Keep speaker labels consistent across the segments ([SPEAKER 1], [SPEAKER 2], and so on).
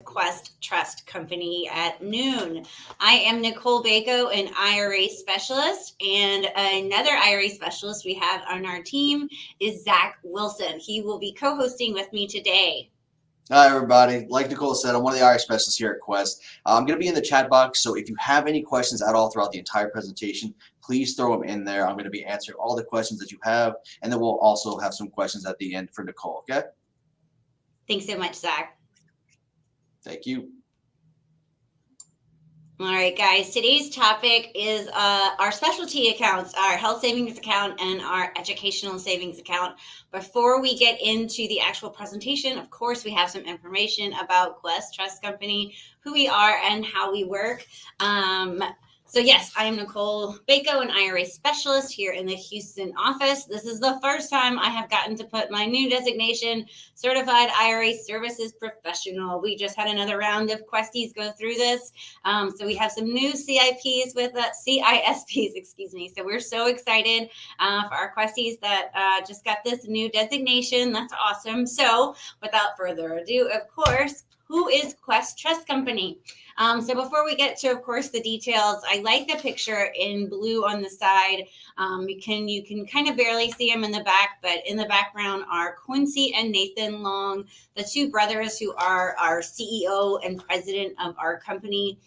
[SPEAKER 1] Quest Trust Company at noon. I am Nicole Bacot, an IRA specialist, and another IRA specialist we have on our team is Zach Wilson. He will be co-hosting with me today.
[SPEAKER 2] Hi, everybody. Like Nicole said, I'm one of the IRA specialists here at Quest. I'm going to be in the chat box, so if you have any questions at all throughout the entire presentation, please throw them in there. I'm going to be answering all the questions that you have, and then we'll also have some questions at the end for Nicole, okay?
[SPEAKER 1] Thanks so much, Zach.
[SPEAKER 2] Thank you.
[SPEAKER 1] All right, guys, today's topic is our specialty accounts, our health savings account and our educational savings account. Before we get into the actual presentation, of course, we have some information about Quest Trust Company, who we are and how we work. So yes, I am Nicole Bacot, an IRA specialist here in the Houston office. This is the first time I have gotten to put my new designation, Certified IRA Services Professional. We just had another round of Questies go through this. So we have some new CIPs with CISPs, excuse me. So we're so excited for our Questies that just got this new designation. That's awesome. So without further ado, of course, who is Quest Trust Company? So before we get to, of course, the details, I like the picture in blue on the side. You can kind of barely see them in the back, but in the background are Quincy and Nathan Long, the two brothers who are our CEO and president of our company.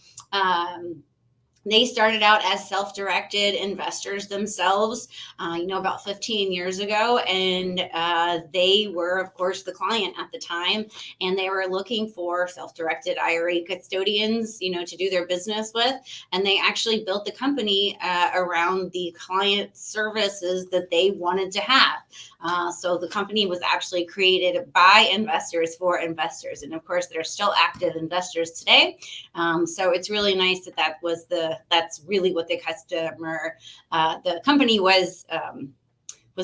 [SPEAKER 1] They started out as self-directed investors themselves, about 15 years ago. And they were, of course, the client at the time. And they were looking for self-directed IRA custodians, to do their business with. And they actually built the company around the client services that they wanted to have. So the company was actually created by investors for investors. And of course, they're still active investors today. So it's really nice that's really what the company was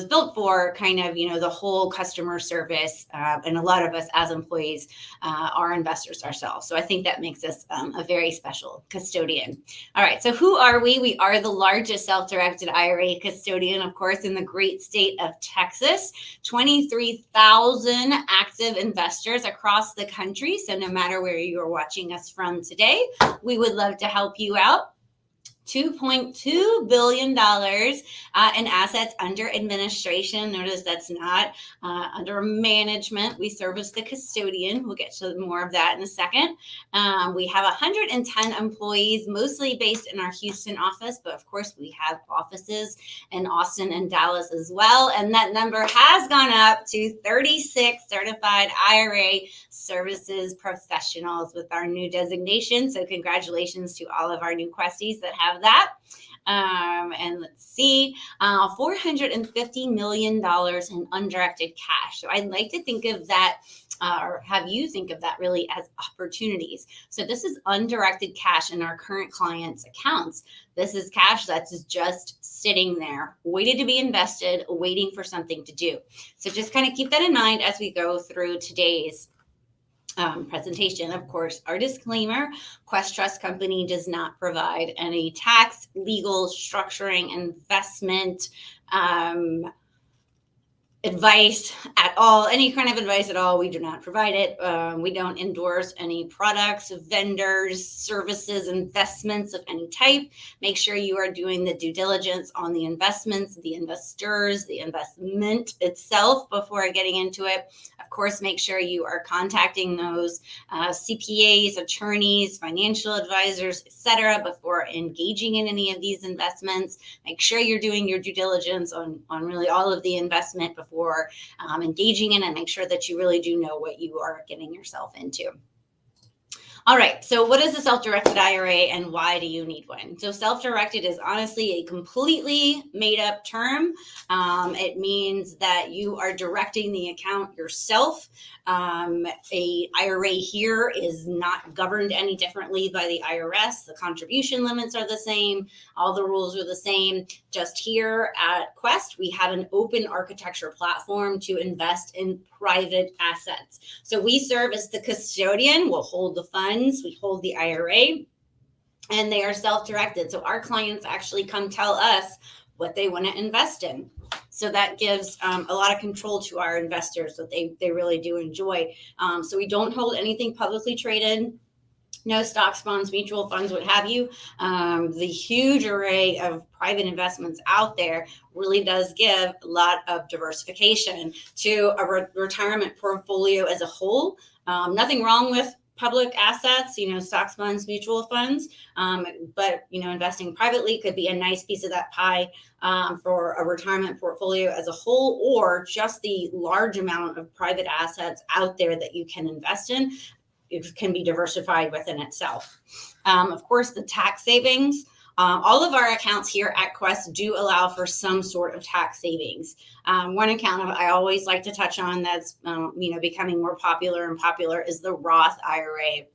[SPEAKER 1] built for, kind of, the whole customer service. And a lot of us as employees are investors ourselves. So I think that makes us a very special custodian. All right. So who are we? We are the largest self-directed IRA custodian, of course, in the great state of Texas. 23,000 active investors across the country. So no matter where you're watching us from today, we would love to help you out. $2.2 billion in assets under administration. Notice that's not under management. We serve as the custodian. We'll get to more of that in a second. We have 110 employees, mostly based in our Houston office, but of course we have offices in Austin and Dallas as well. And that number has gone up to 36 certified IRA services professionals with our new designation. So congratulations to all of our new Questies that have that. And let's see, $450 million in undirected cash. So I'd like to think of that, or have you think of that really as opportunities. So this is undirected cash in our current clients' accounts. This is cash that's just sitting there, waiting to be invested, waiting for something to do. So just kind of keep that in mind as we go through today's presentation. Of course, our disclaimer: Quest Trust Company does not provide any tax, legal, structuring, investment advice at all, any kind of advice at all. We do not provide it. We don't endorse any products, vendors, services, investments of any type. Make sure you are doing the due diligence on the investments, the investors, the investment itself before getting into it. Of course, make sure you are contacting those CPAs, attorneys, financial advisors, etc., before engaging in any of these investments. Make sure you're doing your due diligence on really all of the investment before engaging in, and make sure that you really do know what you are getting yourself into. All right, so what is a self-directed IRA and why do you need one? So self-directed is honestly a completely made up term. It means that you are directing the account yourself. A IRA here is not governed any differently by the IRS. The contribution limits are the same. All the rules are the same. Just here at Quest, we have an open architecture platform to invest in private assets. So we serve as the custodian. We'll hold the funds. We hold the IRA. And they are self-directed. So our clients actually come tell us what they want to invest in. So that gives a lot of control to our investors that they really do enjoy. So we don't hold anything publicly traded. No stocks, bonds, mutual funds, what have you. The huge array of private investments out there really does give a lot of diversification to a retirement portfolio as a whole. Nothing wrong with public assets, stocks, bonds, mutual funds. But, investing privately could be a nice piece of that pie for a retirement portfolio as a whole, or just the large amount of private assets out there that you can invest in. It can be diversified within itself. Of course, the tax savings. All of our accounts here at Quest do allow for some sort of tax savings. One account I always like to touch on that's becoming more popular and popular is the Roth IRA.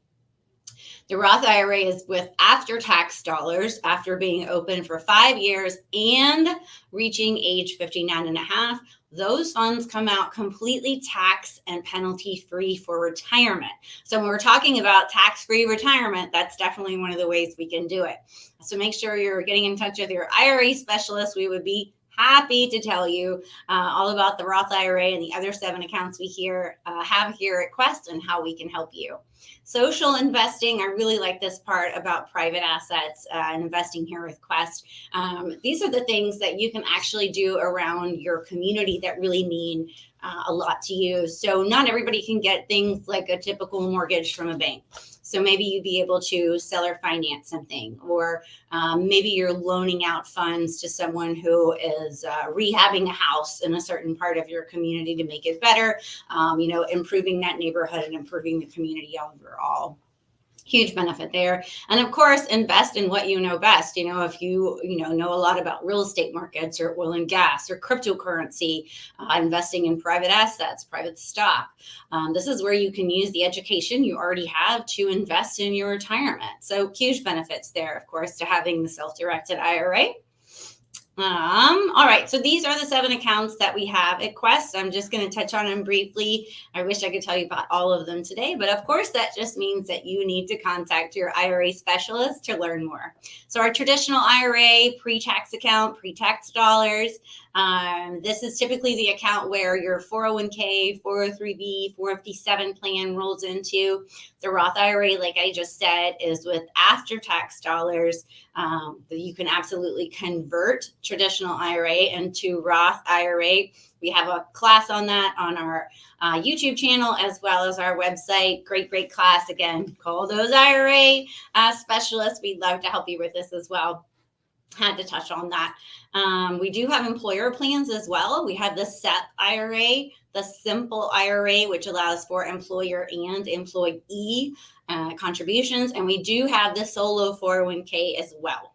[SPEAKER 1] The Roth IRA is with after-tax dollars after being open for 5 years and reaching age 59 and a half. Those funds come out completely tax and penalty-free for retirement. So when we're talking about tax-free retirement, that's definitely one of the ways we can do it. So make sure you're getting in touch with your IRA specialist. We would be happy to tell you all about the Roth IRA and the other 7 accounts we have here at Quest and how we can help you. Social investing, I really like this part about private assets and investing here with Quest. These are the things that you can actually do around your community that really mean a lot to you. So not everybody can get things like a typical mortgage from a bank. So maybe you'd be able to seller finance something, or maybe you're loaning out funds to someone who is rehabbing a house in a certain part of your community to make it better, improving that neighborhood and improving the community overall. Huge benefit there. And of course, invest in what you know best. If you know a lot about real estate markets or oil and gas or cryptocurrency, investing in private assets, private stock. This is where you can use the education you already have to invest in your retirement. So huge benefits there, of course, to having the self-directed IRA. All right, so these are the 7 accounts that we have at Quest. I'm just going to touch on them briefly. I wish I could tell you about all of them today, but of course that just means that you need to contact your IRA specialist to learn more. So our traditional IRA pre-tax account, pre-tax dollars. This is typically the account where your 401k, 403b, 457 plan rolls into. The Roth IRA, like I just said, is with after-tax dollars. You can absolutely convert traditional IRA into Roth IRA. We have a class on that on our YouTube channel as well as our website. Great class. Again, call those IRA specialists. We'd love to help you with this as well. Had to touch on that. We do have employer plans as well. We have the SEP IRA, the Simple IRA, which allows for employer and employee contributions. And we do have the solo 401k as well.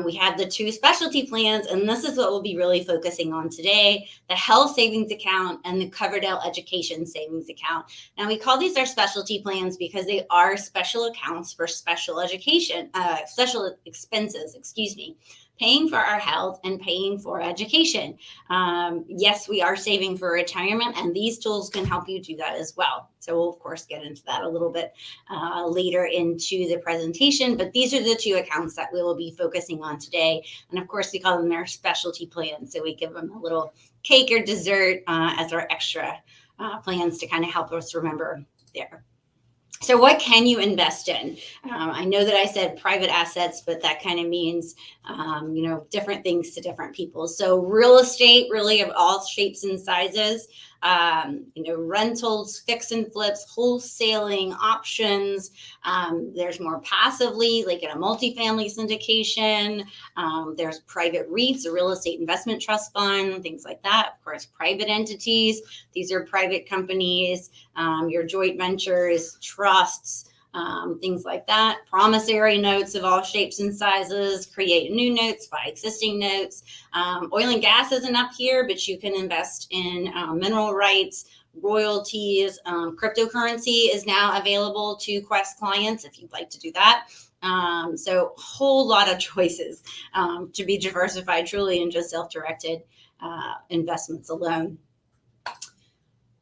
[SPEAKER 1] We have the 2 specialty plans, and this is what we'll be really focusing on today, the health savings account and the Coverdell education savings account. Now, we call these our specialty plans because they are special accounts for special education, special expenses, paying for our health and paying for education. Yes, we are saving for retirement, and these tools can help you do that as well. So we'll, of course, get into that a little bit later into the presentation, but these are the 2 accounts that we will be focusing on today. And of course, we call them our specialty plans. So we give them a little cake or dessert as our extra plans to kind of help us remember there. So what can you invest in? I know that I said private assets, but that kind of means, different things to different people. So real estate, really of all shapes and sizes, rentals, fix and flips, wholesaling, options. There's more passively, like in a multifamily syndication. There's private REITs, a real estate investment trust fund, things like that. Of course, private entities. These are private companies, your joint ventures, trusts, things like that. Promissory notes of all shapes and sizes, create new notes, buy existing notes. Oil and gas isn't up here, but you can invest in mineral rights, royalties. Cryptocurrency is now available to Quest clients if you'd like to do that. So a whole lot of choices to be diversified truly in just self-directed investments alone.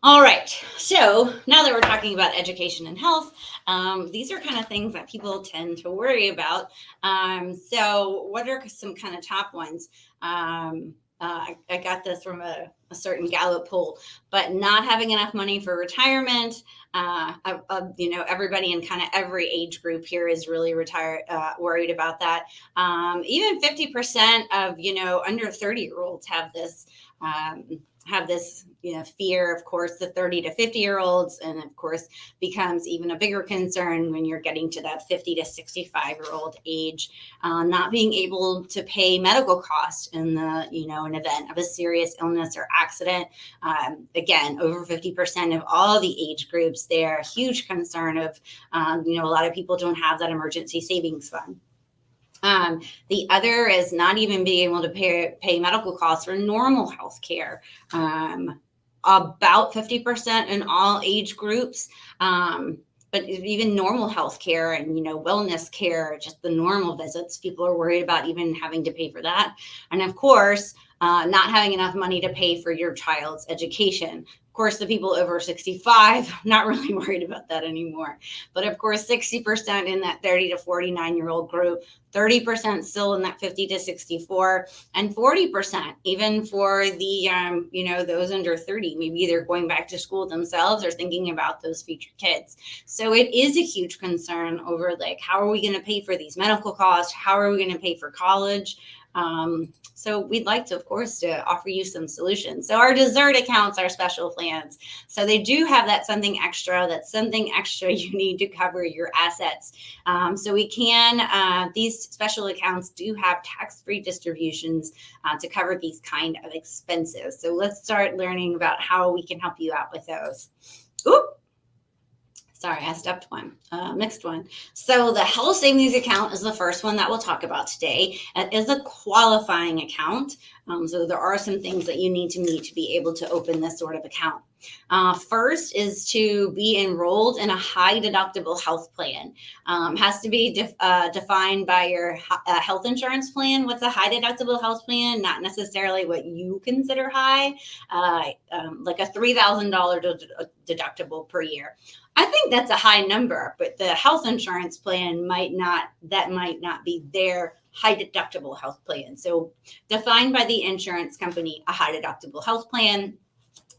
[SPEAKER 1] All right, so now that we're talking about education and health, these are kind of things that people tend to worry about. So what are some kind of top ones? I got this from a certain Gallup poll, but not having enough money for retirement. Everybody in kind of every age group here is really worried about that. Even 50% of, under 30-year-olds have this. Fear. Of course, the 30 to 50-year-olds, and of course becomes even a bigger concern when you're getting to that 50 to 65-year-old age, not being able to pay medical costs in the, an event of a serious illness or accident. Again, over 50% of all the age groups, they're a huge concern of, a lot of people don't have that emergency savings fund. The other is not even being able to pay medical costs for normal health care. About 50% in all age groups. But even normal health care and, wellness care, just the normal visits, people are worried about even having to pay for that. And of course, not having enough money to pay for your child's education. Of course, the people over 65, not really worried about that anymore. But of course, 60% in that 30 to 49-year-old group, 30% still in that 50 to 64, and 40% even for the, those under 30. Maybe they're going back to school themselves or thinking about those future kids. So it is a huge concern over, like, how are we going to pay for these medical costs? How are we going to pay for college? So we'd like to, of course, to offer you some solutions. So our dessert accounts are special plans. So they do have that something extra. That's something extra you need to cover your assets. So we can, these special accounts do have tax-free distributions to cover these kind of expenses. So let's start learning about how we can help you out with those. Oop. Sorry, I stepped one. Next one. So the health savings account is the first one that we'll talk about today. It is a qualifying account. So there are some things that you need to meet to be able to open this sort of account. First is to be enrolled in a high deductible health plan. Has to be defined by your health insurance plan. What's a high deductible health plan? Not necessarily what you consider high, like a $3,000 deductible per year. I think that's a high number, but the health insurance plan might not be their high deductible health plan. So defined by the insurance company, a high deductible health plan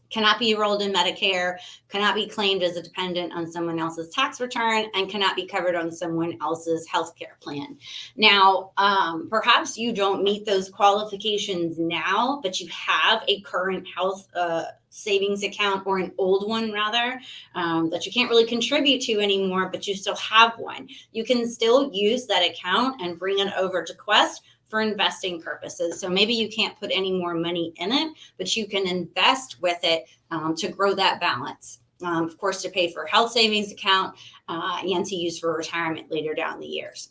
[SPEAKER 1] cannot be enrolled in Medicare, cannot be claimed as a dependent on someone else's tax return, and cannot be covered on someone else's healthcare plan. Now, perhaps you don't meet those qualifications now, but you have a current health savings account, or an old one rather, that you can't really contribute to anymore, but you still have one. You can still use that account and bring it over to Quest for investing purposes. So maybe you can't put any more money in it, but you can invest with it to grow that balance. Of course, to pay for a health savings account and to use for retirement later down the years.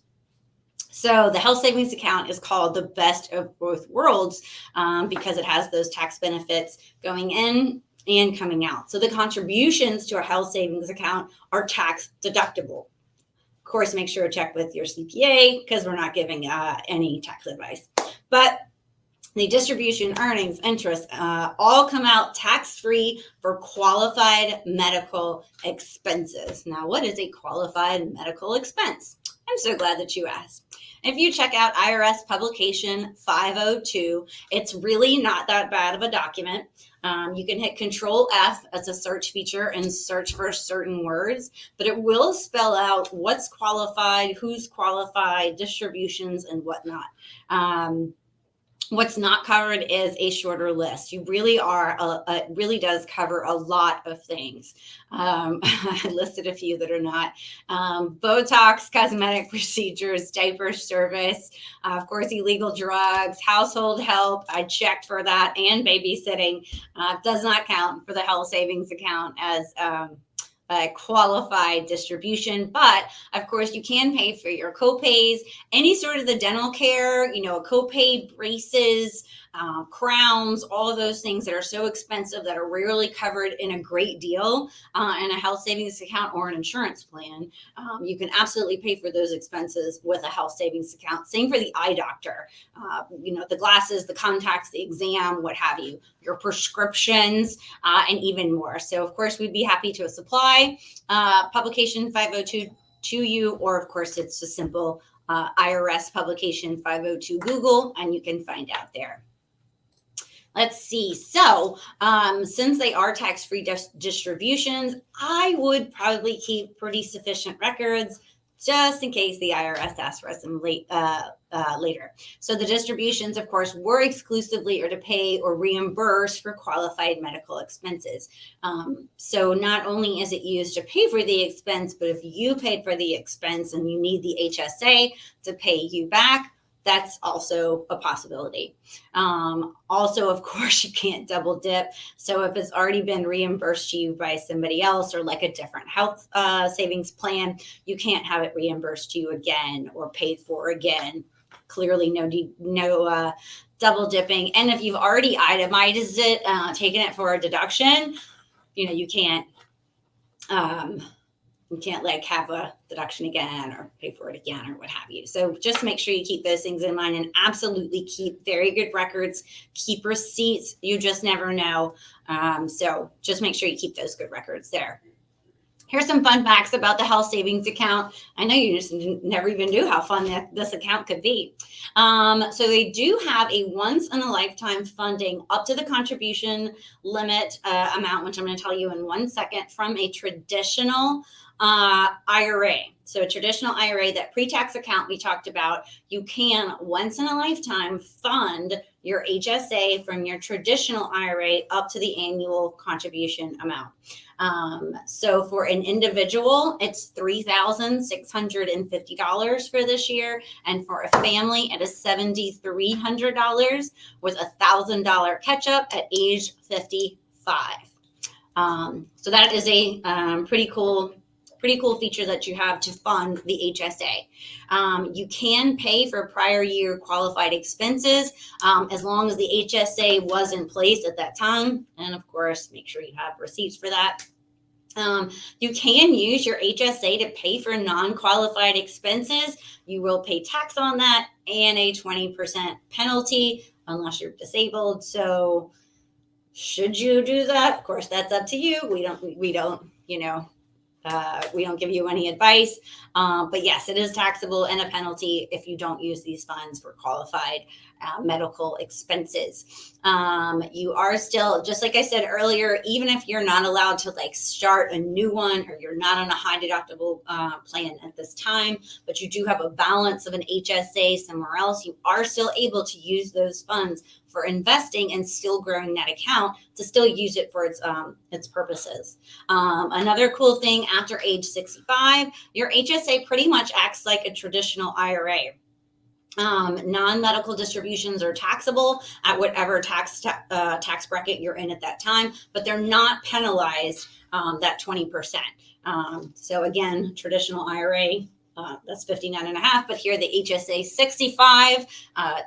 [SPEAKER 1] So the health savings account is called the best of both worlds because it has those tax benefits going in and coming out. So the contributions to a health savings account are tax deductible. Of course, make sure to check with your CPA because we're not giving any tax advice. But the distribution, earnings, interest, all come out tax-free for qualified medical expenses. Now, what is a qualified medical expense? I'm so glad that you asked. If you check out IRS publication 502, it's really not that bad of a document. You can hit Control F as a search feature and search for certain words, but it will spell out what's qualified, who's qualified, distributions, and whatnot. What's not covered is a shorter list. You really it really does cover a lot of things. I listed a few that are not. Botox, cosmetic procedures, diaper service, of course, illegal drugs, household help. I checked for that, and babysitting does not count for the health savings account as a qualified distribution, but of course you can pay for your co-pays, any sort of the dental care, co-pay braces, crowns, all of those things that are so expensive that are rarely covered in a great deal in a health savings account or an insurance plan. You can absolutely pay for those expenses with a health savings account. Same for the eye doctor, the glasses, the contacts, the exam, what have you, your prescriptions, and even more. So of course we'd be happy to supply publication 502 to you, or of course it's a simple IRS publication 502 Google, and you can find out there. Let's see. So, since they are tax-free distributions, I would probably keep pretty sufficient records just in case the IRS asks for some later. So the distributions, of course, were exclusively or to pay or reimburse for qualified medical expenses. So not only is it used to pay for the expense, but if you paid for the expense and you need the HSA to pay you back, that's also a possibility. Also, of course, you can't double dip. So if it's already been reimbursed to you by somebody else or like a different health savings plan, you can't have it reimbursed to you again or paid for again. Clearly, no double dipping. And if you've already itemized it, taken it for a deduction, you can't. You can't like have a deduction again or pay for it again or what have you. So just make sure you keep those things in mind and absolutely keep very good records, keep receipts. You just never know. So just make sure you keep those good records there. Here's some fun facts about the health savings account. I know you just never even knew how fun this account could be. So they do have a once in a lifetime funding up to the contribution limit amount, which I'm going to tell you in 1 second, from a traditional IRA. So a traditional IRA, that pre-tax account we talked about, you can once in a lifetime fund your HSA from your traditional IRA up to the annual contribution amount. So for an individual, it's $3,650 for this year. And for a family, it is $7,300 with a $1,000 catch up at age 55. So that is a pretty cool feature that you have to fund the HSA. You can pay for prior year qualified expenses as long as the HSA was in place at that time. And of course, make sure you have receipts for that. You can use your HSA to pay for non-qualified expenses. You will pay tax on that and a 20% penalty unless you're disabled. So should you do that? Of course, that's up to you. We don't give you any advice, but yes, it is taxable and a penalty if you don't use these funds for qualified medical expenses. You are still, just like I said earlier, even if you're not allowed to like start a new one or you're not on a high deductible plan at this time, but you do have a balance of an HSA somewhere else, you are still able to use those funds for investing and still growing that account to still use it for its purposes. Another cool thing, after age 65, your HSA pretty much acts like a traditional IRA. Non-medical distributions are taxable at whatever tax bracket you're in at that time, but they're not penalized that 20%. So again, traditional IRA, that's 59.5, but here the HSA 65,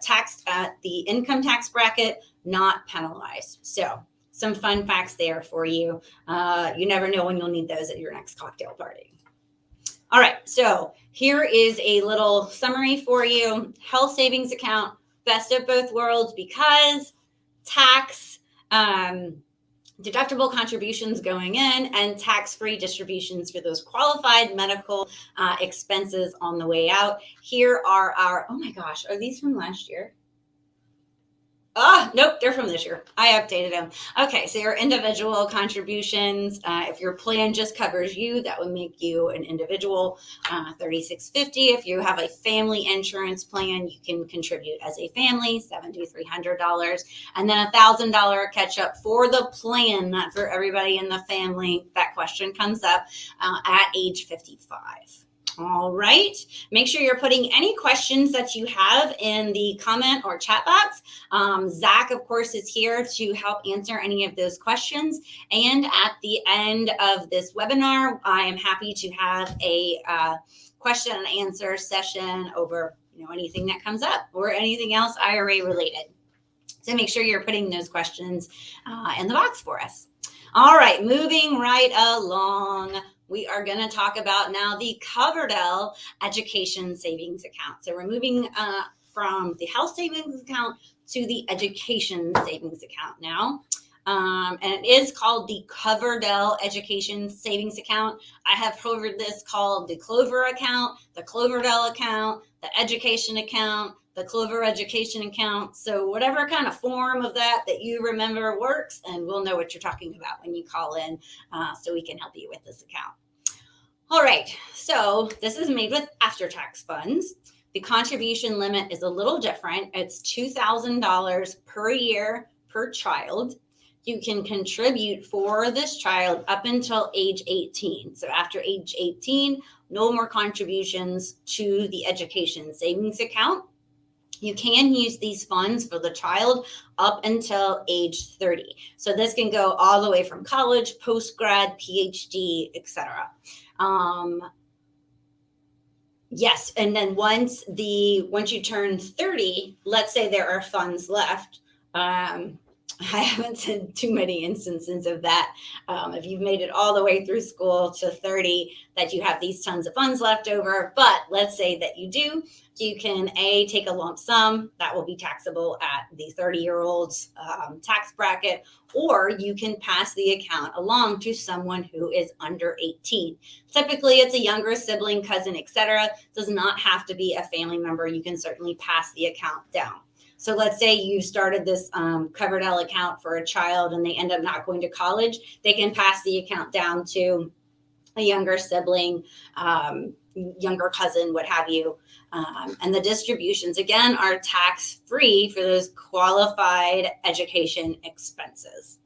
[SPEAKER 1] taxed at the income tax bracket, not penalized. So some fun facts there for you. You never know when you'll need those at your next cocktail party. All right, so here is a little summary for you. Health savings account, best of both worlds, because tax, deductible contributions going in and tax-free distributions for those qualified medical expenses on the way out. Here are our, oh my gosh, are these from last year? Nope, they're from this year. I updated them. Okay, so your individual contributions, if your plan just covers you, that would make you an individual, $3,650. If you have a family insurance plan, you can contribute as a family, $7,300, and then $1,000 catch up for the plan, not for everybody in the family. That question comes up at age 55. All right. Make sure you're putting any questions that you have in the comment or chat box. Zach, of course, is here to help answer any of those questions. And at the end of this webinar, I am happy to have a question and answer session over anything that comes up or anything else IRA related. So make sure you're putting those questions in the box for us. All right, moving right along. We are going to talk about now the Coverdell Education Savings Account. So we're moving from the health savings account to the education savings account now. And it is called the Coverdell Education Savings Account. I have heard this called the Clover account, the Cloverdell account, the education account, the Clover education account. So whatever kind of form of that you remember works, and we'll know what you're talking about when you call in, so we can help you with this account. All right, so this is made with after-tax funds. The contribution limit is a little different. It's $2,000 per year per child. You can contribute for this child up until age 18. So after age 18, no more contributions to the education savings account. You can use these funds for the child up until age 30. So this can go all the way from college, post-grad, PhD, etc. Yes, and then once you turn 30, let's say there are funds left. I haven't seen too many instances of that. If you've made it all the way through school to 30, that you have these tons of funds left over. But let's say that you do, you can take a lump sum that will be taxable at the 30-year-old's tax bracket, or you can pass the account along to someone who is under 18. Typically, it's a younger sibling, cousin, etc. Does not have to be a family member. You can certainly pass the account down. So let's say you started this Coverdell account for a child and they end up not going to college. They can pass the account down to a younger sibling, younger cousin, what have you. And the distributions, again, are tax-free for those qualified education expenses.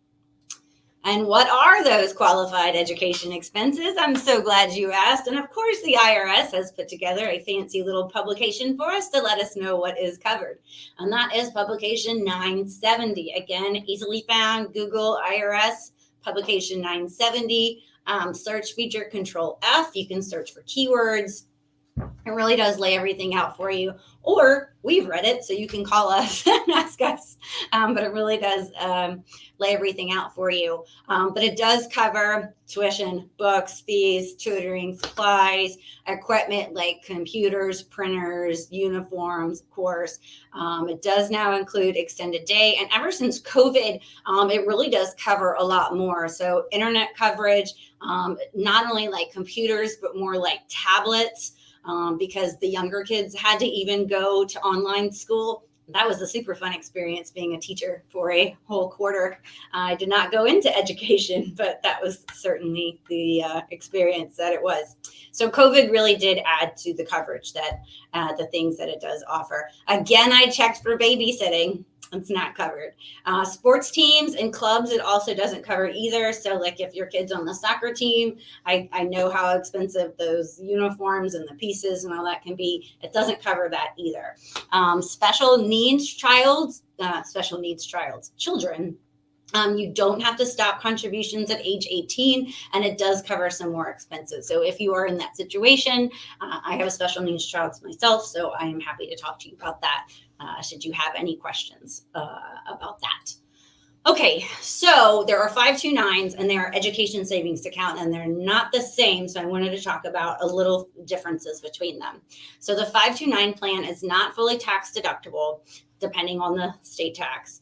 [SPEAKER 1] And what are those qualified education expenses? I'm so glad you asked. And of course, the IRS has put together a fancy little publication for us to let us know what is covered. And that is publication 970. Again, easily found, Google IRS, publication 970. Search feature Control F. You can search for keywords. It really does lay everything out for you. Or we've read it, so you can call us and ask us. But it really does lay everything out for you. But it does cover tuition, books, fees, tutoring, supplies, equipment like computers, printers, uniforms, of course. It does now include extended day. And ever since COVID, it really does cover a lot more. So internet coverage, not only like computers, but more like tablets. Because the younger kids had to even go to online school. That was a super fun experience being a teacher for a whole quarter. I did not go into education, but that was certainly the experience that it was. So COVID really did add to the coverage that the things that it does offer. Again, I checked for babysitting. It's not covered. Sports teams and clubs, it also doesn't cover either. So like if your kid's on the soccer team, I know how expensive those uniforms and the pieces and all that can be. It doesn't cover that either. Special needs children, you don't have to stop contributions at age 18, and it does cover some more expenses. So if you are in that situation, I have a special needs child myself, so I am happy to talk to you about that. Should you have any questions about that. Okay, so there are 529s and they are education savings account, and they're not the same. So I wanted to talk about a little differences between them. So the 529 plan is not fully tax deductible, depending on the state tax.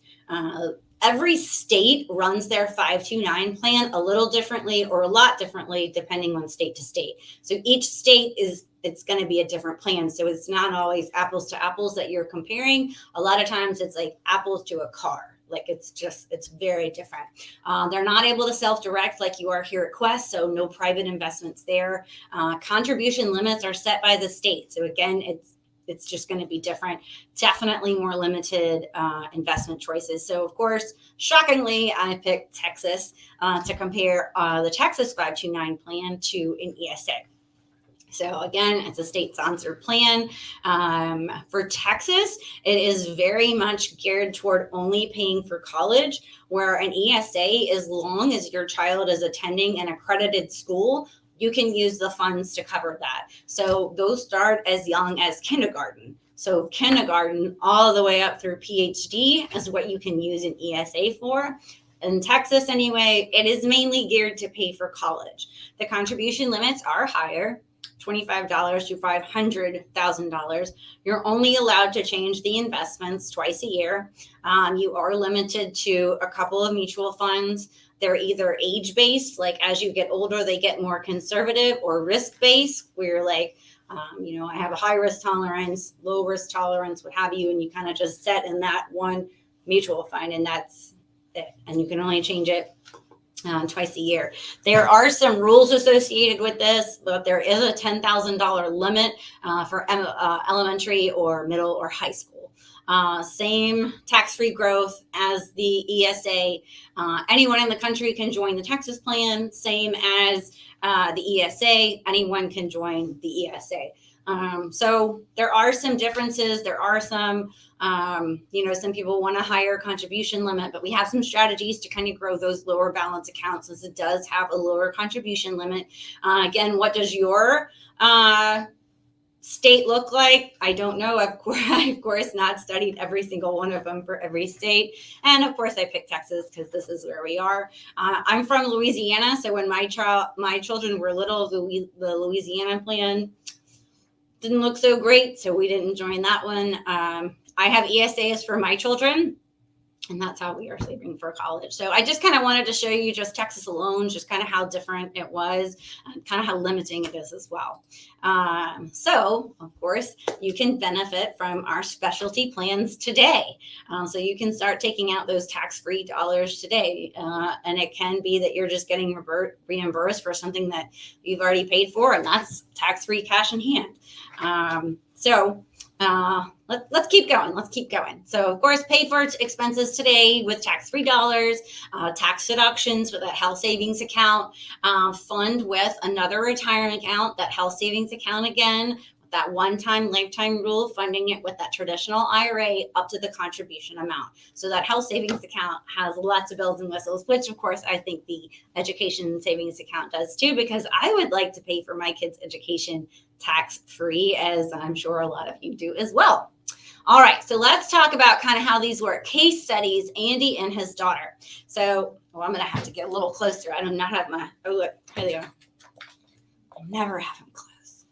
[SPEAKER 1] Every state runs their 529 plan a little differently or a lot differently, depending on state to state. So each state it's going to be a different plan. So it's not always apples to apples that you're comparing. A lot of times it's like apples to a car. Like it's very different. They're not able to self-direct like you are here at Quest. So no private investments there. Contribution limits are set by the state. So again, it's just going to be different. Definitely more limited investment choices. So of course, shockingly, I picked Texas to compare the Texas 529 plan to an ESA. So again, it's a state-sponsored plan. For Texas, it is very much geared toward only paying for college, where an ESA, as long as your child is attending an accredited school, you can use the funds to cover that. So those start as young as kindergarten. So kindergarten all the way up through PhD is what you can use an ESA for. In Texas anyway, it is mainly geared to pay for college. The contribution limits are higher, $25 to $500,000. You're only allowed to change the investments twice a year. You are limited to a couple of mutual funds. They're either age-based, like as you get older, they get more conservative, or risk-based, where you're like, I have a high risk tolerance, low risk tolerance, what have you, and you kind of just set in that one mutual fund, and that's it. And you can only change it twice a year. There are some rules associated with this, but there is a $10,000 limit for elementary or middle or high school. Same tax-free growth as the ESA. Anyone in the country can join the Texas plan, same as the ESA. Anyone can join the ESA. So there are some differences. There are some, some people want a higher contribution limit, but we have some strategies to kind of grow those lower balance accounts, since it does have a lower contribution limit. Again, what does your state look like? I don't know. Of course, not studied every single one of them for every state. And of course, I picked Texas because this is where we are. I'm from Louisiana. So when my children were little, the Louisiana plan didn't look so great. So we didn't join that one. I have ESAs for my children, and that's how we are saving for college. So I just kind of wanted to show you just Texas alone, just kind of how different it was and kind of how limiting it is as well. So of course you can benefit from our specialty plans today. So you can start taking out those tax-free dollars today. And it can be that you're just getting reimbursed for something that you've already paid for, and that's tax-free cash in hand. Let's keep going. Let's keep going. So, of course, pay for expenses today with tax-free dollars, tax deductions with that health savings account, fund with another retirement account, that health savings account again, that one-time lifetime rule, funding it with that traditional IRA up to the contribution amount. So that health savings account has lots of bells and whistles, which of course I think the education savings account does too, because I would like to pay for my kids' education tax-free, as I'm sure a lot of you do as well. All right, so let's talk about kind of how these work. Case studies, Andy and his daughter. So, I'm going to have to get a little closer. I do not have my, look, here they are. I never have them close.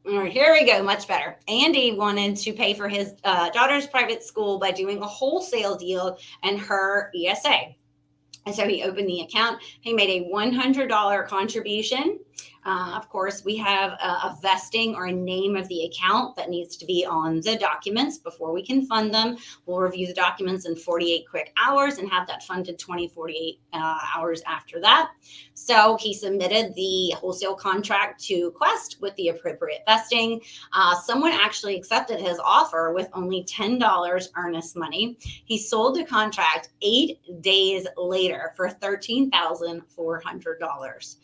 [SPEAKER 1] All right, here we go, much better. Andy wanted to pay for his daughter's private school by doing a wholesale deal and her ESA. And so he opened the account. He made a $100 contribution. Of course, we have a vesting or a name of the account that needs to be on the documents before we can fund them. We'll review the documents in 48 quick hours and have that funded 48 hours after that. So he submitted the wholesale contract to Quest with the appropriate vesting. Someone actually accepted his offer with only $10 earnest money. He sold the contract 8 days later for $13,400.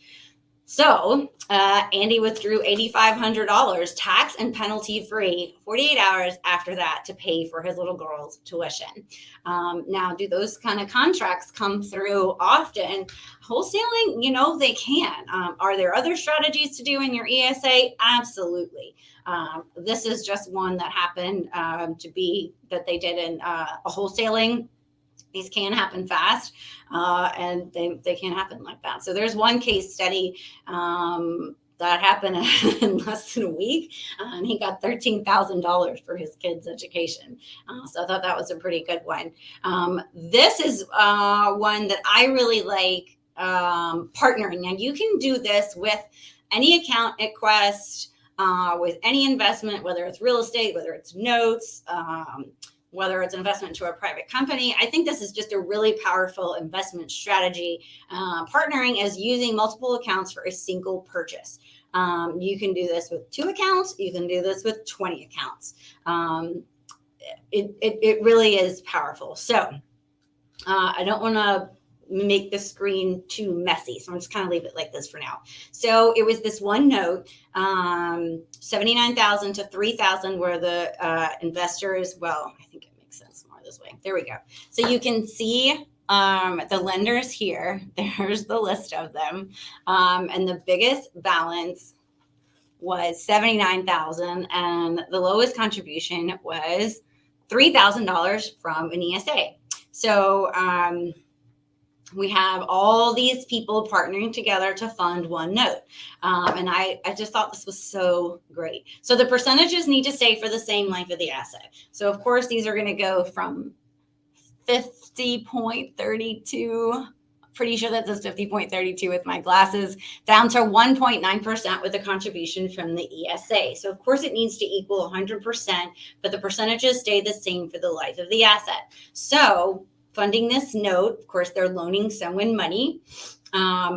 [SPEAKER 1] So Andy withdrew $8,500 tax and penalty free 48 hours after that to pay for his little girl's tuition. Now, do those kind of contracts come through often? Wholesaling, they can. Are there other strategies to do in your ESA? Absolutely. This is just one that happened that they did in a wholesaling. These can happen fast, and they can happen like that. So there's one case study that happened in less than a week, and he got $13,000 for his kids' education. So I thought that was a pretty good one. This is one that I really like, partnering. Now you can do this with any account at Quest, with any investment, whether it's real estate, whether it's notes, whether it's investment to a private company. I think this is just a really powerful investment strategy. Partnering is using multiple accounts for a single purchase. You can do this with 2 accounts. You can do this with 20 accounts. It really is powerful. So I don't want to make the screen too messy, so I'm just kind of leave it like this for now. So it was this one note, 79,000 to 3,000 were the investors. Well, I think it makes sense more this way. There we go. So you can see the lenders here. There's the list of them, and the biggest balance was 79,000, and the lowest contribution was $3,000 from an ESA. So we have all these people partnering together to fund one note. And I just thought this was so great. So the percentages need to stay for the same life of the asset. So of course, these are going to go from 50.32 pretty sure that says 50.32 with my glasses, down to 1.9% with a contribution from the ESA. So of course it needs to equal 100%, but the percentages stay the same for the life of the asset. So funding this note, of course, they're loaning someone money.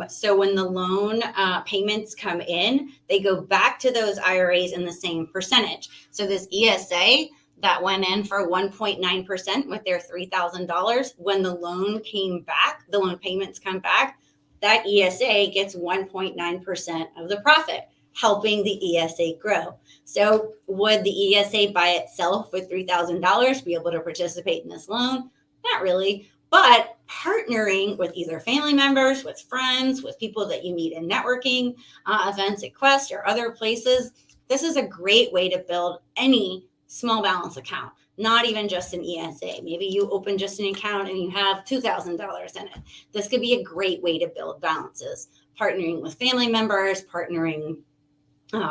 [SPEAKER 1] So when the loan payments come in, they go back to those IRAs in the same percentage. So this ESA that went in for 1.9% with their $3,000, when the loan came back, the loan payments come back, that ESA gets 1.9% of the profit, helping the ESA grow. So would the ESA by itself with $3,000 be able to participate in this loan? Not really. But partnering with either family members, with friends, with people that you meet in networking events at Quest or other places, this is a great way to build any small balance account, not even just an ESA. Maybe you open just an account and you have $2,000 in it. This could be a great way to build balances. Partnering with family members, partnering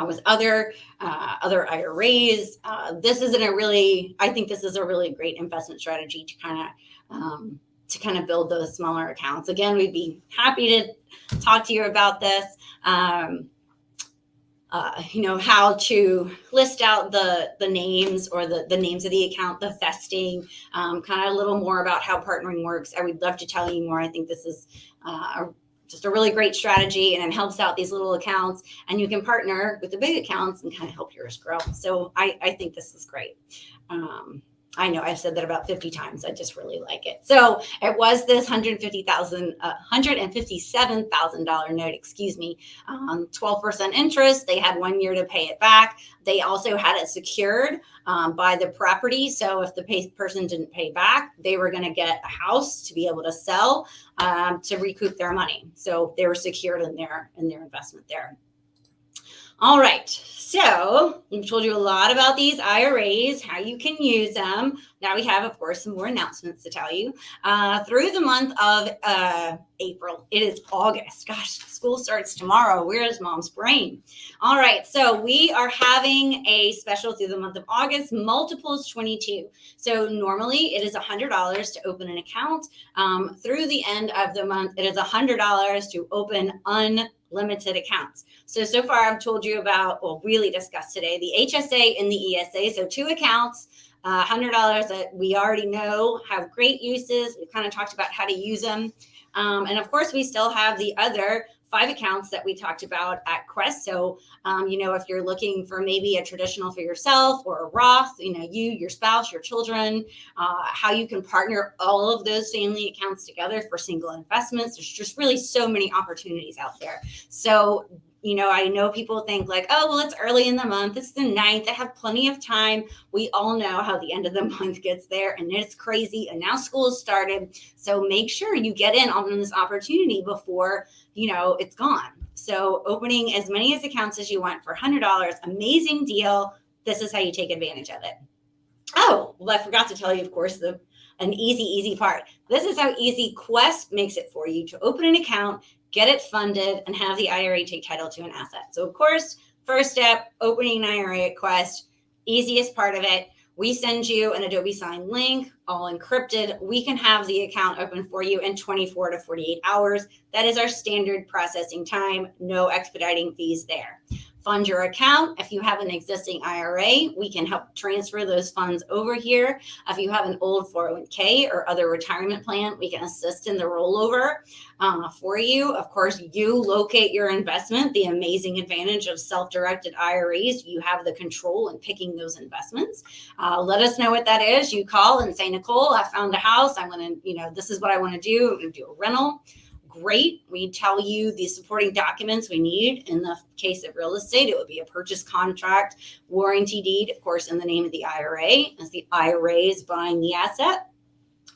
[SPEAKER 1] with other IRAs. I think this is a really great investment strategy to kind of build those smaller accounts. Again, we'd be happy to talk to you about this. How to list out the names or the names of the account, the vesting, kind of a little more about how partnering works. I would love to tell you more. I think this is just a really great strategy, and it helps out these little accounts, and you can partner with the big accounts and kind of help yours grow. So I think this is great. I know I've said that about 50 times. I just really like it. So it was this $157,000 note, 12% interest. They had 1 year to pay it back. They also had it secured by the property. So if the person didn't pay back, they were going to get a house to be able to sell to recoup their money. So they were secured in their investment there. All right, so we've told you a lot about these IRAs, how you can use them. Now we have, of course, some more announcements to tell you. Through the month of April, it is August. Gosh, school starts tomorrow. Where is mom's brain? All right, so we are having a special through the month of August, multiples 22. So normally it is $100 to open an account. Through the end of the month, it is $100 to open unlimited accounts. So far I've told you about, really discussed today, the HSA and the ESA. So 2 accounts, $100 that we already know have great uses. We kind of talked about how to use them. And of course, we still have the other 5 accounts that we talked about at Quest. So, if you're looking for maybe a traditional for yourself or a Roth, you, your spouse, your children, how you can partner all of those family accounts together for single investments. There's just really so many opportunities out there. So, I know people think like, oh, well, it's early in the month. It's the 9th. I have plenty of time. We all know how the end of the month gets there, and it's crazy. And now school has started. So make sure you get in on this opportunity before, it's gone. So opening as many accounts as you want for $100, amazing deal. This is how you take advantage of it. Oh, well, I forgot to tell you, of course, an easy part. This is how easy Quest makes it for you to open an account, get it funded, and have the IRA take title to an asset. So of course, first step, opening an IRA at Quest, easiest part of it. We send you an Adobe Sign link, all encrypted. We can have the account open for you in 24 to 48 hours. That is our standard processing time, no expediting fees there. Fund your account. If you have an existing IRA, we can help transfer those funds over here. If you have an old 401k or other retirement plan, we can assist in the rollover for you. Of course, you locate your investment. The amazing advantage of self-directed IRAs, you have the control in picking those investments. Let us know what that is. You call and say, Nicole, I found a house. I want to, this is what I want to do. I'm going to do a rental. Great. We tell you the supporting documents we need. In the case of real estate, it would be a purchase contract, warranty deed, of course, in the name of the IRA, as the IRA is buying the asset.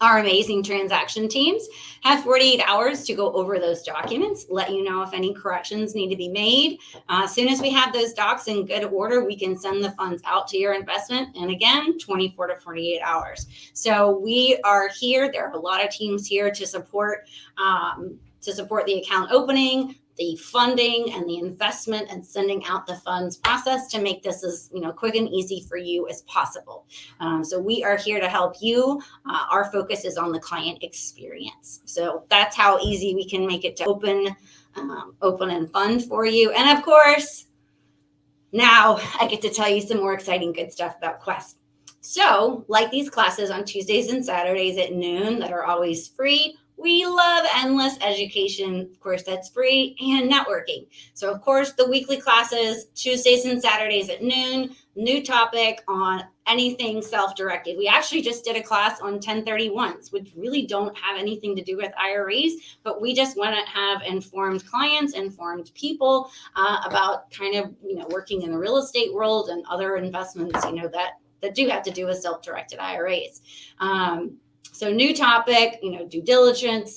[SPEAKER 1] Our amazing transaction teams have 48 hours to go over those documents, let you know if any corrections need to be made. As soon as we have those docs in good order, we can send the funds out to your investment. And again, 24 to 48 hours. So we are here. There are a lot of teams here to support the account opening, the funding and the investment and sending out the funds process to make this as quick and easy for you as possible. So we are here to help you. Our focus is on the client experience. So that's how easy we can make it to open and fund for you. And of course, now I get to tell you some more exciting good stuff about Quest. So like these classes on Tuesdays and Saturdays at noon that are always free, we love endless education. Of course, that's free, and networking. So of course, the weekly classes, Tuesdays and Saturdays at noon, new topic on anything self-directed. We actually just did a class on 1031s, which really don't have anything to do with IRAs, but we just want to have informed clients, informed people about kind of, working in the real estate world and other investments, that do have to do with self-directed IRAs. So new topic, due diligence,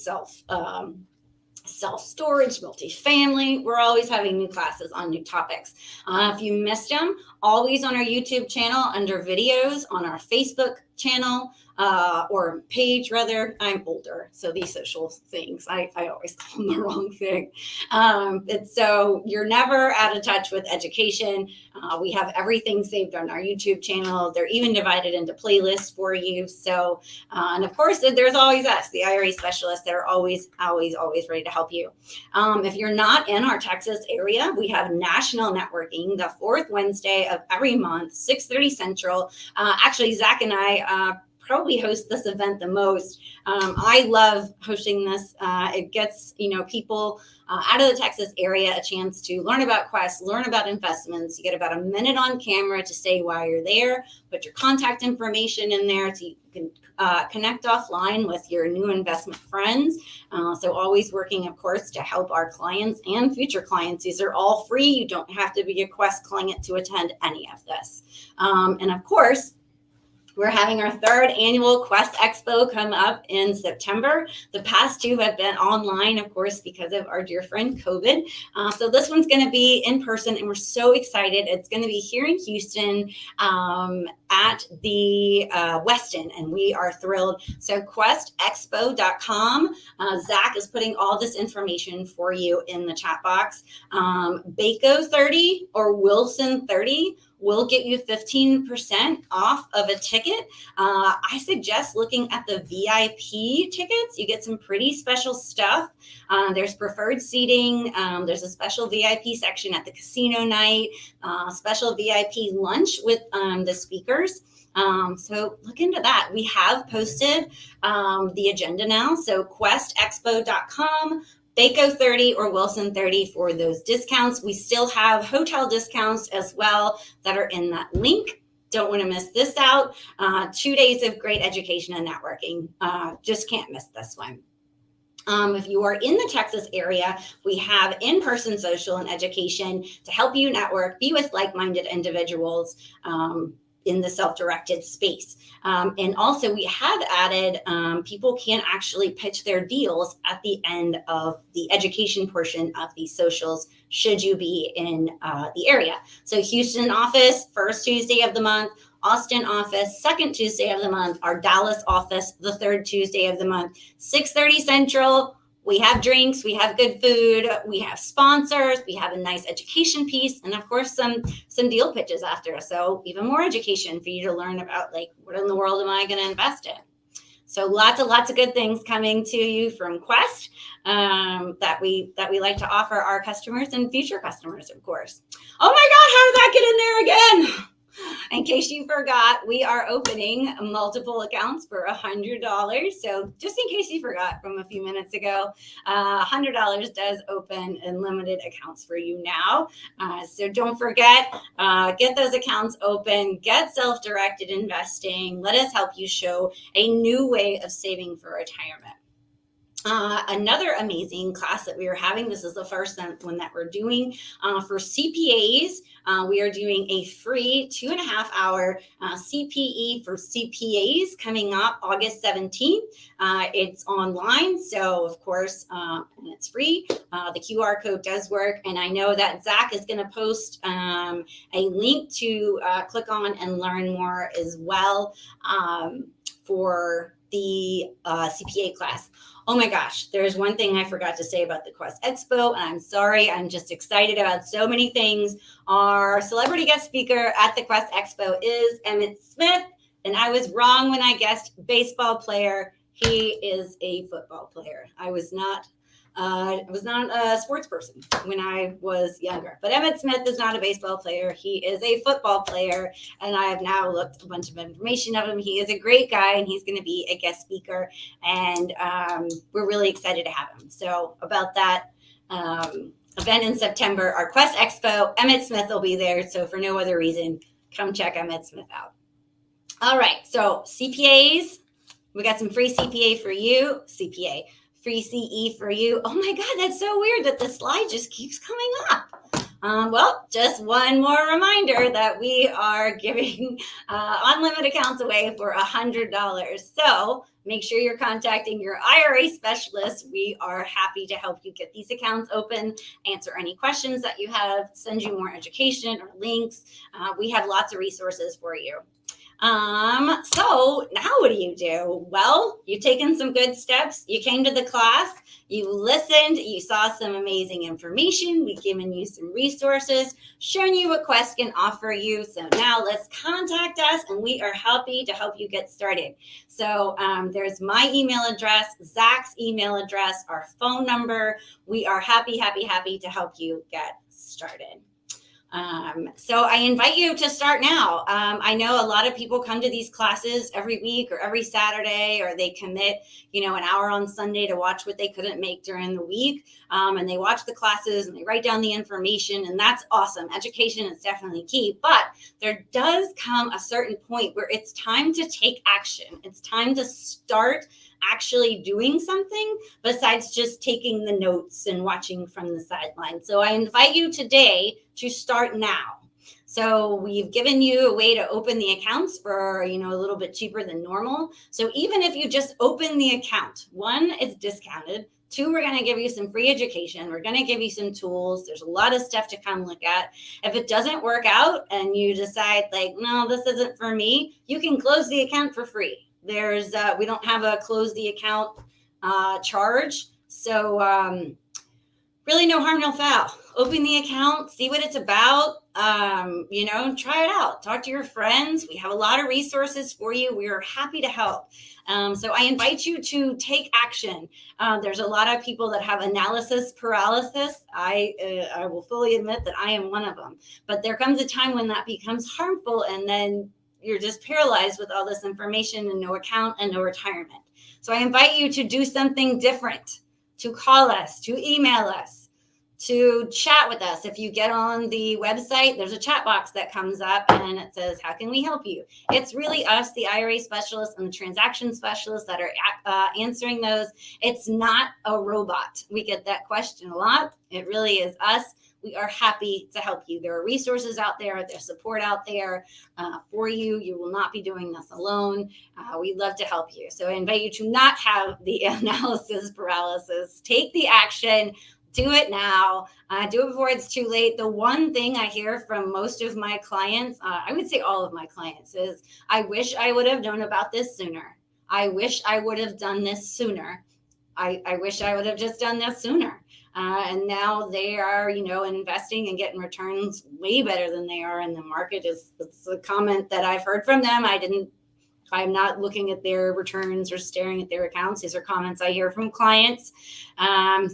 [SPEAKER 1] self-storage, multifamily. We're always having new classes on new topics. If you missed them, always on our YouTube channel under videos, on our Facebook channel, or page rather. I'm older, so these social things, I always call them the wrong thing. So you're never out of touch with education. We have everything saved on our YouTube channel. They're even divided into playlists for you. So, and of course, there's always us, the IRA Specialist, that are always ready to help you. If you're not in our Texas area, we have national networking the fourth Wednesday of every month, 6:30 Central. Actually, Zach and I probably host this event the most. I love hosting this. It gets, people out of the Texas area a chance to learn about Quest, learn about investments. You get about a minute on camera to say why you're there, put your contact information in there so you can connect offline with your new investment friends. So always working, of course, to help our clients and future clients. These are all free. You don't have to be a Quest client to attend any of this. And of course, we're having our third annual Quest Expo come up in September. The past two have been online, of course, because of our dear friend COVID. So this one's going to be in person, and we're so excited. It's going to be here in Houston at the Westin, and we are thrilled. So questexpo.com. Zach is putting all this information for you in the chat box. Bacot 30 or Wilson 30 will get you 15% off of a ticket. I suggest looking at the VIP tickets. You get some pretty special stuff. There's preferred seating. There's a special VIP section at the casino night, special VIP lunch with the speakers. So look into that. We have posted the agenda now. So questexpo.com. Bacot 30 or Wilson 30 for those discounts. We still have hotel discounts as well that are in that link. Don't want to miss this out. 2 days of great education and networking. Just can't miss this one. If you are in the Texas area, we have in-person social and education to help you network, be with like-minded individuals in the self-directed space. And also we have added, people can actually pitch their deals at the end of the education portion of these socials, should you be in the area. So Houston office, first Tuesday of the month, Austin office, second Tuesday of the month, our Dallas office, the third Tuesday of the month, 6:30 Central. We have drinks, we have good food, we have sponsors, we have a nice education piece, and of course some deal pitches after. So even more education for you to learn about, like, what in the world am I going to invest in? So lots of good things coming to you from Quest that we like to offer our customers and future customers, of course. Oh my God, how did that get in there again? In case you forgot, we are opening multiple accounts for $100. So just in case you forgot from a few minutes ago, $100 does open unlimited accounts for you now. So don't forget, get those accounts open, get self-directed investing. Let us help you show a new way of saving for retirement. Another amazing class that we are having, this is the first one that we're doing for CPAs. We are doing a free 2.5-hour CPE for CPAs coming up August 17th. It's online, so of course, and it's free. The QR code does work, and I know that Zach is going to post a link to click on and learn more as well for the CPA class. Oh my gosh, there's one thing I forgot to say about the Quest Expo, and I'm sorry. I'm just excited about so many things. Our celebrity guest speaker at the Quest Expo is Emmitt Smith, and I was wrong when I guessed baseball player. He is a football player. I was not a sports person when I was younger. But Emmitt Smith is not a baseball player. He is a football player, and I have now looked a bunch of information of him. He is a great guy, and he's going to be a guest speaker, and we're really excited to have him. So about that event in September, our Quest Expo, Emmitt Smith will be there. So for no other reason, come check Emmitt Smith out. All right, so CPAs, we got some free CPA for you. CPA. Free CE for you. Oh my God, that's so weird that the slide just keeps coming up. Well, just one more reminder that we are giving unlimited accounts away for $100. So make sure you're contacting your IRA specialist. We are happy to help you get these accounts open, answer any questions that you have, send you more education or links. We have lots of resources for you. So now what do? Well, you've taken some good steps. You came to the class, you listened, you saw some amazing information. We've given you some resources, shown you what Quest can offer you. So now let's contact us, and we are happy to help you get started. So there's my email address, Zach's email address, our phone number. We are happy to help you get started. So I invite you to start now. I know a lot of people come to these classes every week or every Saturday, or they commit, an hour on Sunday to watch what they couldn't make during the week. And they watch the classes and they write down the information, and that's awesome. Education is definitely key, but there does come a certain point where it's time to take action. It's time to start actually doing something besides just taking the notes and watching from the sideline. So I invite you today to start now. So we've given you a way to open the accounts for, a little bit cheaper than normal. So even if you just open the account, one, it's discounted. Two, we're going to give you some free education. We're going to give you some tools. There's a lot of stuff to come look at. If it doesn't work out and you decide no, this isn't for me, you can close the account for free. We don't have a close the account charge. So really no harm, no foul. Open the account, see what it's about, try it out. Talk to your friends. We have a lot of resources for you. We are happy to help. So I invite you to take action. There's a lot of people that have analysis paralysis. I will fully admit that I am one of them. But there comes a time when that becomes harmful, and then you're just paralyzed with all this information and no account and no retirement. So I invite you to do something different, to call us, to email us, to chat with us. If you get on the website, there's a chat box that comes up and it says, how can we help you? It's really us, the IRA specialist and the transaction specialists, that are answering those. It's not a robot. We get that question a lot. It really is us. We are happy to help you. There are resources out there. There's support out there for you. You will not be doing this alone. We'd love to help you. So I invite you to not have the analysis paralysis. Take the action. Do it now. Do it before it's too late. The one thing I hear from most of my clients, I would say all of my clients, is I wish I would have known about this sooner. I wish I would have done this sooner. I wish I would have just done this sooner. And now they are, investing and getting returns way better than they are in the market. It's a comment that I've heard from them. I'm not looking at their returns or staring at their accounts. These are comments I hear from clients.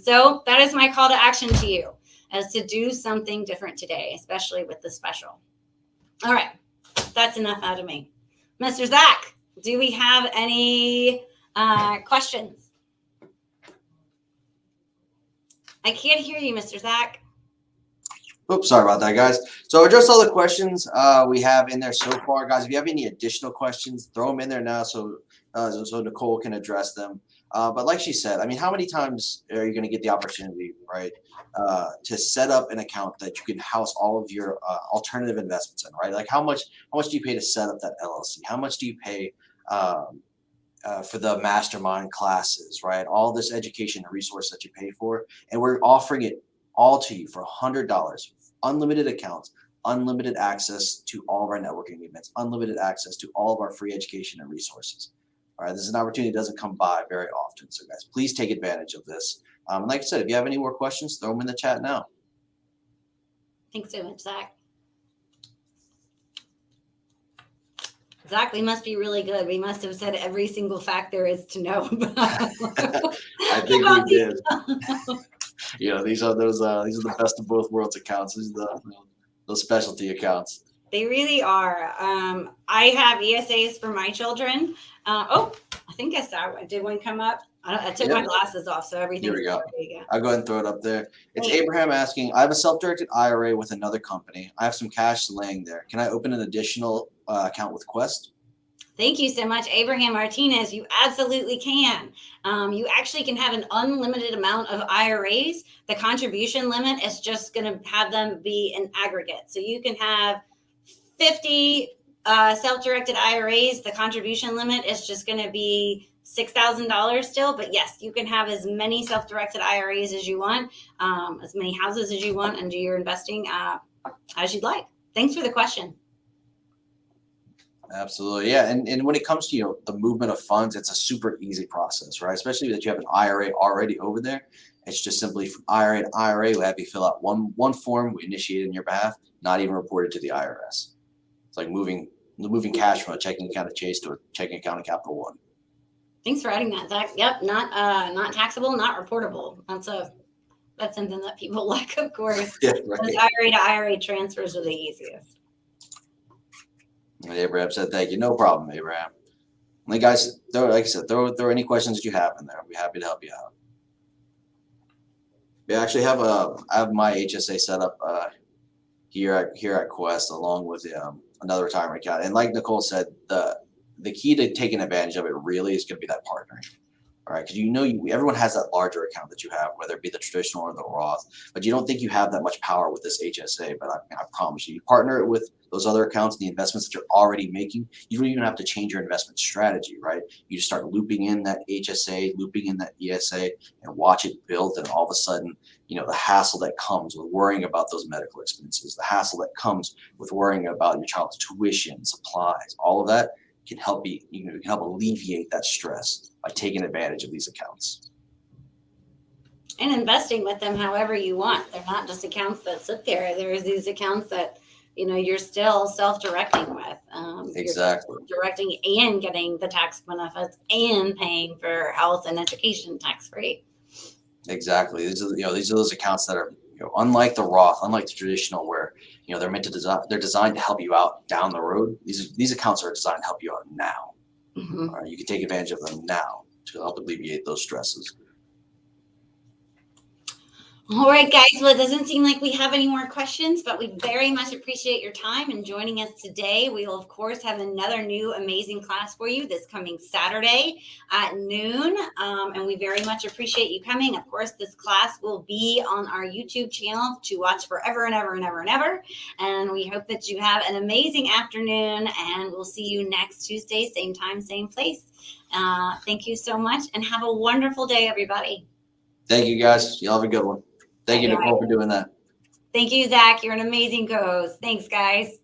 [SPEAKER 1] So that is my call to action to you, as to do something different today, especially with the special. All right, that's enough out of me. Mr. Zach, do we have any questions? I can't hear you, Mr. Zach.
[SPEAKER 2] Oops, sorry about that, guys. So address all the questions we have in there so far, guys. If you have any additional questions, throw them in there now so Nicole can address them. But like she said, how many times are you going to get the opportunity, right, to set up an account that you can house all of your alternative investments in, right? Like how much do you pay to set up that LLC? How much do you pay for the mastermind classes, right? All this education and resource that you pay for, and we're offering it all to you for $100, unlimited accounts, unlimited access to all of our networking events, unlimited access to all of our free education and resources. All right, this is an opportunity that doesn't come by very often. So guys, please take advantage of this. Like I said, if you have any more questions, throw them in the chat now.
[SPEAKER 1] Thanks so much, Zach. Zach, we must be really good. We must have said every single fact there is to know about.
[SPEAKER 2] I think we did. These are the best of both worlds accounts. These are those specialty accounts.
[SPEAKER 1] They really are. I have ESAs for my children. I think I saw. Did one come up? I took my glasses off, so everything.
[SPEAKER 2] Here we go. I'll go ahead and throw it up there. It's Abraham asking, I have a self-directed IRA with another company. I have some cash laying there. Can I open an additional account with Quest?
[SPEAKER 1] Thank you so much, Abraham Martinez. You absolutely can. You actually can have an unlimited amount of IRAs. The contribution limit is just going to have them be an aggregate. So you can have 50 self-directed IRAs. The contribution limit is just going to be $6,000 still. But yes, you can have as many self-directed IRAs as you want, as many houses as you want, and do your investing as you'd like. Thanks for the question.
[SPEAKER 2] Absolutely. Yeah. And when it comes to, the movement of funds, it's a super easy process, right? Especially that you have an IRA already over there. It's just simply from IRA to IRA, we have you fill out one form, we initiate it on your behalf, not even reported to the IRS. It's like moving cash from a checking account of Chase to a checking account of Capital One.
[SPEAKER 1] Thanks for adding that, Zach. Yep, not taxable, not reportable. That's something that people like, of course.
[SPEAKER 2] Yeah, right.
[SPEAKER 1] Those IRA to IRA transfers are the easiest.
[SPEAKER 2] And Abraham said, "Thank you, no problem, Abraham." And guys, like I said, throw any questions that you have in there. I'll be happy to help you out. We actually I have my HSA set up here at Quest, along with another retirement account. And like Nicole said, the key to taking advantage of it really is going to be that partnering. All right, because everyone has that larger account that you have, whether it be the traditional or the Roth, but you don't think you have that much power with this HSA. But I promise you partner it with those other accounts, the investments that you're already making. You don't even have to change your investment strategy, right? You just start looping in that HSA, looping in that ESA, and watch it build. And all of a sudden, the hassle that comes with worrying about those medical expenses, the hassle that comes with worrying about your child's tuition, supplies, all of that can help you can help alleviate that stress by taking advantage of these accounts.
[SPEAKER 1] And investing with them however you want. They're not just accounts that sit there. There's these accounts that, you're still self-directing with.
[SPEAKER 2] Exactly.
[SPEAKER 1] You're directing and getting the tax benefits and paying for health and education tax-free.
[SPEAKER 2] Exactly. These are those accounts that are, unlike the Roth, unlike the traditional, where they're meant to they're designed to help you out down the road. These accounts are designed to help you out now.
[SPEAKER 1] Mm-hmm.
[SPEAKER 2] All right, you can take advantage of them now to help alleviate those stresses.
[SPEAKER 1] All right, guys. Well, it doesn't seem like we have any more questions, but we very much appreciate your time and joining us today. We will, of course, have another new amazing class for you this coming Saturday at noon. And we very much appreciate you coming. Of course, this class will be on our YouTube channel to watch forever and ever and ever and ever. And we hope that you have an amazing afternoon, and we'll see you next Tuesday, same time, same place. Thank you so much, and have a wonderful day, everybody.
[SPEAKER 2] Thank you, guys. Y'all have a good one. Thank you, Nicole, for doing that.
[SPEAKER 1] Thank you, Zach. You're an amazing co-host. Thanks, guys.